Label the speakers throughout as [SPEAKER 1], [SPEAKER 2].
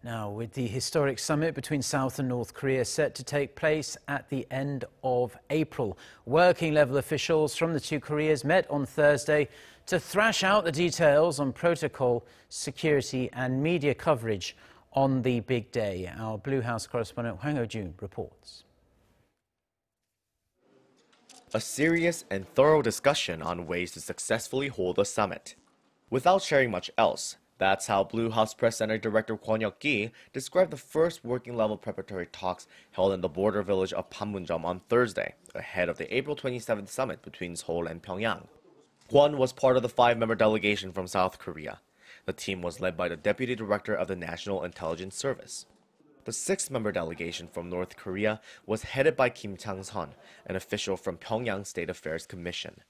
[SPEAKER 1] Now, with the historic summit between South and North Korea set to take place at the end of April, working-level officials from the two Koreas met on Thursday to thrash out the details on protocol, security and media coverage on the big day. Our Blue House correspondent Hwang Hojun reports.
[SPEAKER 2] A serious and thorough discussion on ways to successfully hold the summit. Without sharing much else, that's how Blue House Press Center Director Kwon Hyuk-ki described the first working-level preparatory talks held in the border village of Panmunjom on Thursday, ahead of the April 27th summit between Seoul and Pyongyang. Kwon was part of the 5-member delegation from South Korea. The team was led by the Deputy Director of the National Intelligence Service. The 6-member delegation from North Korea was headed by Kim Chang-son, an official from Pyongyang State Affairs Commission.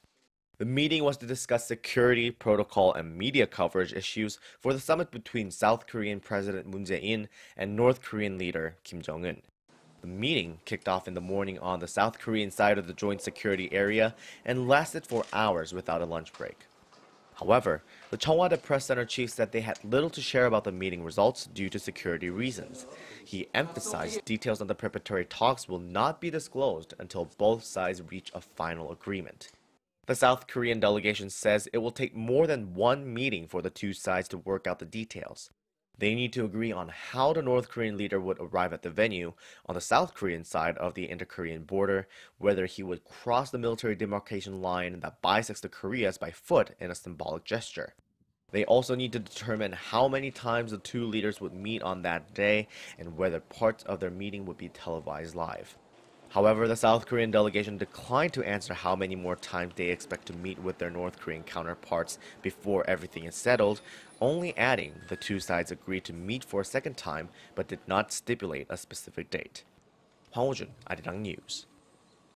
[SPEAKER 2] The meeting was to discuss security, protocol, and media coverage issues for the summit between South Korean President Moon Jae-in and North Korean leader Kim Jong-un. The meeting kicked off in the morning on the South Korean side of the joint security area and lasted for hours without a lunch break. However, the Cheongwada Press Center chief said they had little to share about the meeting results due to security reasons. He emphasized details on the preparatory talks will not be disclosed until both sides reach a final agreement. The South Korean delegation says it will take more than one meeting for the two sides to work out the details. They need to agree on how the North Korean leader would arrive at the venue on the South Korean side of the inter-Korean border, whether he would cross the military demarcation line that bisects the Koreas by foot in a symbolic gesture. They also need to determine how many times the two leaders would meet on that day and whether parts of their meeting would be televised live. However, the South Korean delegation declined to answer how many more times they expect to meet with their North Korean counterparts before everything is settled, only adding the two sides agreed to meet for a second time but did not stipulate a specific date. Hwang Hojun, Arirang News.